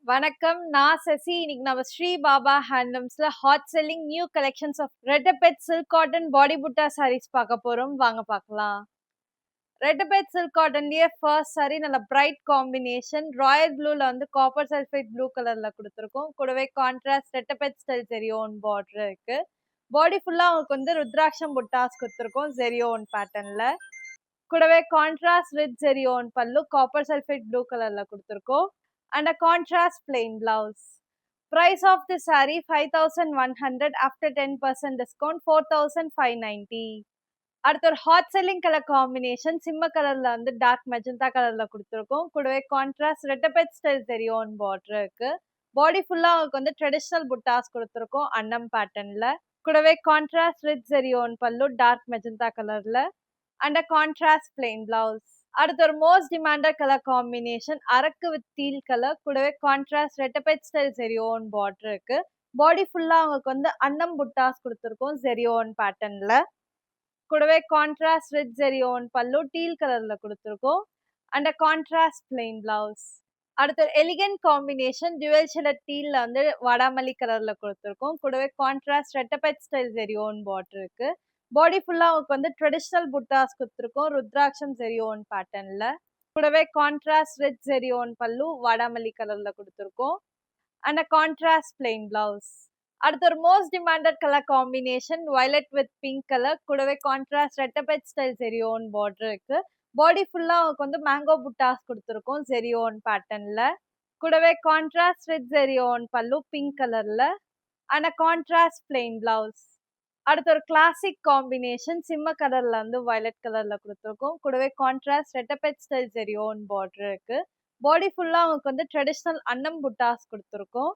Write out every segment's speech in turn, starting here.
வணக்கம். நான் சசி. இன்னைக்கு நம்ம ஸ்ரீ பாபா ஹேண்ட்லூம்ஸ்ல hot selling new collections of ரெட்டபெட் சில்க் காட்டன் பாடி புட்டா சாரீஸ் பார்க்க போறோம். வாங்க பார்க்கலாம். ரெட்டபெட் சில்க் காட்டன்லயே ஃபர்ஸ்ட் சாரி நல்ல பிரைட் காம்பினேஷன் ராயல் ப்ளூல வந்து காப்பர் சல்ஃபேட் ப்ளூ கலர்ல கொடுத்துருக்கோம். கூடவே கான்ட்ராஸ்ட் ரெட்டபெட் ஸ்டைல் ஜெரியோன் பார்டர் இருக்கு. பாடி ஃபுல்லா உங்களுக்கு வந்து ருத்ராட்சம் புட்டாஸ் கொடுத்துருக்கோம் ஜெரியோன் பேட்டர்ன்ல. கூடவே கான்ட்ராஸ்ட் வித் ஜெரியோன் பல்லு காப்பர் சல்ஃபேட் ப்ளூ கலர்ல கொடுத்துருக்கோம். And a contrast plain blouse. Price of the saree 5100 after 10% discount 4590. அடுத்து ஒரு ஹாட் செல்லிங் கலர் காம்பினேஷன் சிம்ம கலர்ல வந்து டார்க் மெஜந்தா கலர்ல கொடுத்துருக்கோம். கூடவே கான்ட்ராஸ்ட் ரெட்டபெட் ஸ்டைல் ஜெரியோன் பார்டர் இருக்கு. பாடி ஃபுல்லா உங்களுக்கு வந்து ட்ரெடிஷனல் புட்டாஸ் கொடுத்துருக்கோம் அன்னம் பேட்டர்ன்ல. கூடவே கான்ட்ராஸ்ட் வித் ஜெரியோன் பல்லு டார்க் மெஜந்தா கலர்ல. And a contrast plain blouse. அடுத்து ஒரு most demanded colour combination Araku with deal colour. கூடவே கான்ட்ராஸ்ட் ரெட்டபெட் ஸ்டைல் ஜெரியோன் பார்டர் இருக்கு. பாடி ஃபுல்லா உங்களுக்கு வந்து அன்னம் புட்டாஸ் கொடுத்துருக்கோம் ஜெரியோன் பேட்டர்ன்ல. கூடவே கான்ட்ராஸ்ட் வித் ஜெரியோன் பல்லு டீல் கலர்ல கொடுத்துருக்கோம். And a contrast plain blouse. அடுத்து ஒரு எலிகன்ட் காம்பினேஷன் டுவெல் ஷேடட் டீல்ல வந்து வடாமல்லி கலர்ல கொடுத்துருக்கோம். கூடவே கான்ட்ராஸ்ட் ரெட்டபெட் ஸ்டைல் ஜெரியோன் பார்டர் இருக்கு. பாடி ஃபுல்லா உங்களுக்கு வந்து ட்ரெடிஷனல் புட்டாஸ் கொடுத்துருக்கோம் ருத்ராட்சம் ஜெரியோன் பேட்டர்ன்ல. கூடவே கான்ட்ராஸ்ட் ரெட் ஜெரியோன் பல்லு வடாமல்லி கலர்ல கொடுத்துருக்கோம். And a contrast plain blouse. அடுத்து ஒரு most demanded colour combination violet with pink colour. கூடவே கான்ட்ராஸ்ட் ரெட்டபெட் ஸ்டைல் ஜெரியோன் பார்டர் இருக்கு. பாடி ஃபுல்லா உங்களுக்கு வந்து மேங்கோ புட்டாஸ் கொடுத்துருக்கோம் ஜெரியோன் பேட்டர்ன்ல. கூடவே கான்ட்ராஸ்ட் வித் ஜெரியோன் பல்லு பிங்க் கலர்ல. And a contrast plain blouse. அடுத்து ஒரு கிளாசிக் காம்பினேஷன் சிம்ம கலர்ல வந்து வயலட் கலர்ல கொடுத்துருக்கோம். கூடவே கான்ட்ராஸ்ட் ரெட்டபெட் ஸ்டைல் ஜெரியோன் பார்டர் இருக்கு. பாடி ஃபுல்லா உங்களுக்கு வந்து ட்ரெடிஷனல் அன்னம் புட்டாஸ் கொடுத்துருக்கோம்.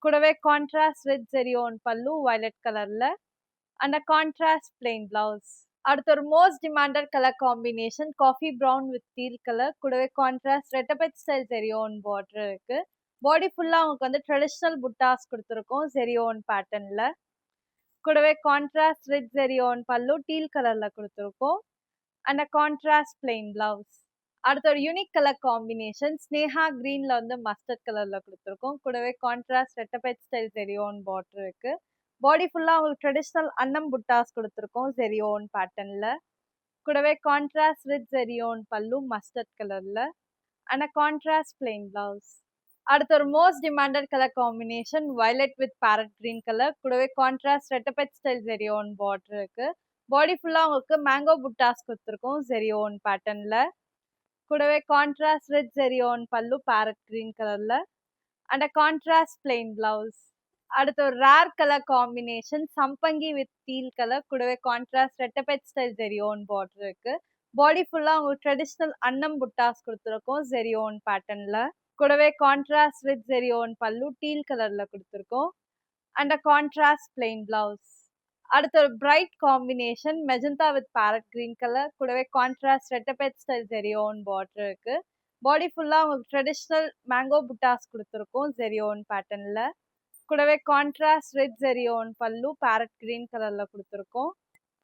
கூடவே கான்ட்ராஸ்ட் வித் ஜெரியோன் பல்லு வயலட் கலர்ல. And a contrast plain blouse. அடுத்து ஒரு most demanded colour combination coffee brown with deal colour. கூடவே கான்ட்ராஸ்ட் ரெட்டபெட் ஸ்டைல் ஜெரியோன் பார்டர் இருக்கு. பாடி ஃபுல்லா உங்களுக்கு வந்து ட்ரெடிஷனல் புட்டாஸ் கொடுத்துருக்கோம் ஜெரியோன் பேட்டர்ன்ல. கூடவே கான்ட்ராஸ்ட் வித் ஜெரியோன் பல்லு டீல் கலர்ல கொடுத்துருக்கோம். And a contrast plain blouse. அடுத்த ஒரு யூனிக் கலர் காம்பினேஷன் ஸ்னேஹா கிரீன்ல வந்து மஸ்டர்ட் கலர்ல கொடுத்துருக்கோம். கூடவே கான்ட்ராஸ்ட் ரெட்டபெட் ஸ்டைல் ஜெரியோன் பார்டர் இருக்கு. பாடி ஃபுல்லா உங்களுக்கு ட்ரெடிஷனல் அன்னம் புட்டாஸ் கொடுத்துருக்கோம் ஜெரியோன் பேட்டர்ன்ல. கூடவே கான்ட்ராஸ்ட் வித் ஜெரியோன் பல்லு மஸ்டர்ட் கலர்ல. And a contrast plain blouse. அடுத்து ஒரு most demanded colour combination violet with parrot green colour. கூடவே கான்ட்ராஸ்ட் ரெட்டபெட் ஸ்டைல் ஜெரியோன் பார்டர் இருக்கு. பாடி ஃபுல்லா உங்களுக்கு மேங்கோ புட்டாஸ் கொடுத்துருக்கோம் ஜெரியோன் பேட்டர்ன்ல. கூடவே கான்ட்ராஸ்ட் வித் ஜெரியோன் பல்லு பேரட் கிரீன் கலர்ல. And a contrast plain blouse. அடுத்து ஒரு rare colour combination Sampangi with deal colour. கூடவே கான்ட்ராஸ்ட் ரெட்டபெட் ஸ்டைல் ஜெரியோன் பார்டர் இருக்கு. பாடி ஃபுல்லா உங்களுக்கு ட்ரெடிஷனல் அன்னம் புட்டாஸ் கொடுத்துருக்கோம் ஜெரியோன் பேட்டர்ன்ல. கூடவே கான்ட்ராஸ்ட் வித் ஜெரியோன் பல்லு டீல் கலர்ல கொடுத்துருக்கோம். And a contrast plain blouse. அடுத்து ஒரு bright combination magenta with parrot green colour. கூடவே கான்ட்ராஸ்ட் ரெட்டபெட் ஸ்டைல் ஜெரியோன் பார்டர் இருக்கு. பாடி ஃபுல்லா உங்களுக்கு ட்ரெடிஷனல் மேங்கோ புட்டாஸ் கொடுத்துருக்கோம் ஜெரியோன் பேட்டர்ன்ல. கூடவே கான்ட்ராஸ்ட் ரெட் ஜெரியோன் பல்லு பேரட் கிரீன் கலர்ல கொடுத்துருக்கோம்.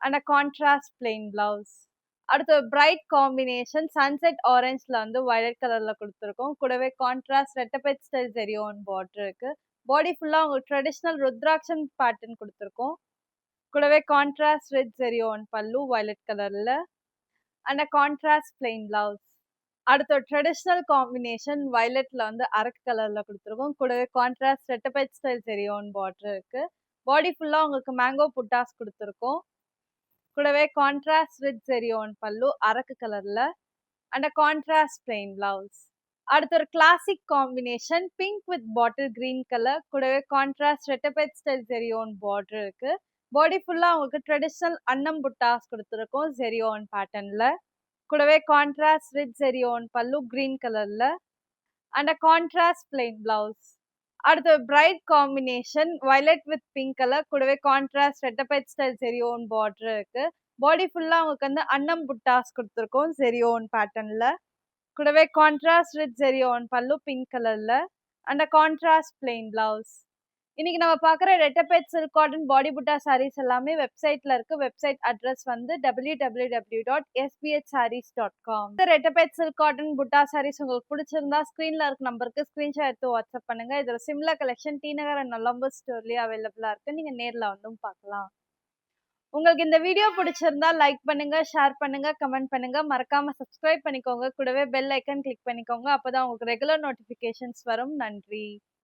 And a contrast plain blouse. அடுத்து பிரைட் காம்பினேஷன் சன்செட் ஆரஞ்ச்ல வந்து வயலட் கலர்ல கொடுத்துருக்கோம். கூடவே கான்ட்ராஸ்ட் ரெட்டபெட் ஸ்டைல் ஜெரியோன் பார்டர் இருக்கு. பாடி ஃபுல்லா உங்களுக்கு ட்ரெடிஷனல் ருத்ராட்சம் பேட்டர்ன் கொடுத்துருக்கோம். கூடவே கான்ட்ராஸ்ட் ரெட் ஜெரியோன் பல்லு வயலட் கலர்ல. And a contrast plain blouse. அடுத்த ட்ரெடிஷனல் காம்பினேஷன் வயலட்ல வந்து அரக்கு கலர்ல கொடுத்துருக்கோம். கூடவே கான்ட்ராஸ்ட் ரெட்டபெட் ஸ்டைல் ஜெரியோன் பார்டர் இருக்கு. பாடி ஃபுல்லா உங்களுக்கு மேங்கோ புட்டாஸ் கொடுத்துருக்கோம். கூடவே கான்ட்ராஸ்ட் வித் ஜெரியோன் பல்லு அரக்கு கலர்ல. And a contrast plain blouse. அடுத்து ஒரு classic combination pink with bottle green colour. கூடவே கான்ட்ராஸ்ட் ரெட்டபெட் ஸ்டைல் ஜெரியோன் பார்டர் இருக்கு. பாடி ஃபுல்லா உங்களுக்கு ட்ரெடிஷனல் அன்னம் புட்டாஸ் கொடுத்துருக்கோம் ஜெரியோன் பேட்டர்ன்ல. கூடவே கான்ட்ராஸ்ட் வித் ஜெரியோன் பல்லு கிரீன் கலர்ல. And a contrast plain blouse. அடுத்து bright combination violet with pink colour. கூடவே கான்ட்ராஸ்ட் ரெட்டபெட் ஸ்டைல் ஜெரியோன் பார்டர் இருக்கு. பாடி ஃபுல்லா உங்களுக்கு வந்து அன்னம் புட்டாஸ் கொடுத்துருக்கோம் ஜெரியோன் பேட்டர்ன்ல. கூடவே கான்ட்ராஸ்ட் வித் ஜெரியோன் பல்லு பிங்க் கலர்ல. And a contrast plain blouse. இன்னைக்கு நம்ம பார்க்குற ரெட்டபேட் சில்க் காட்டன் பாடி புட்டா சாரீஸ் எல்லாமே வெப்சைட்ல இருக்கு. வெப்சைட் அட்ரஸ் வந்து www.sbhsarees.com. இந்த ரெட்டபேட் சில்க் காட்டன் புட்டா சாரீஸ் உங்களுக்கு பிடிச்சிருந்தா ஸ்க்ரீன்ல இருக்க நம்பருக்கு ஸ்கிரீன்ஷாட் எடுத்து வாட்ஸ்அப் பண்ணுங்க. இதோட similar collection T Nagar and Nolambur ஸ்டோர்லயே அவைலபிளா இருக்கு. நீங்க நேர்ல வந்தும் பார்க்கலாம். உங்களுக்கு இந்த வீடியோ பிடிச்சிருந்தா லைக் பண்ணுங்க, ஷேர் பண்ணுங்க, கமெண்ட் பண்ணுங்க. மறக்காம சப்ஸ்கிரைப் பண்ணிக்கோங்க. கூடவே பெல் ஐக்கன் கிளிக் பண்ணிக்கோங்க. அப்பதான் உங்களுக்கு ரெகுலர் நோட்டிபிகேஷன்ஸ் வரும். நன்றி.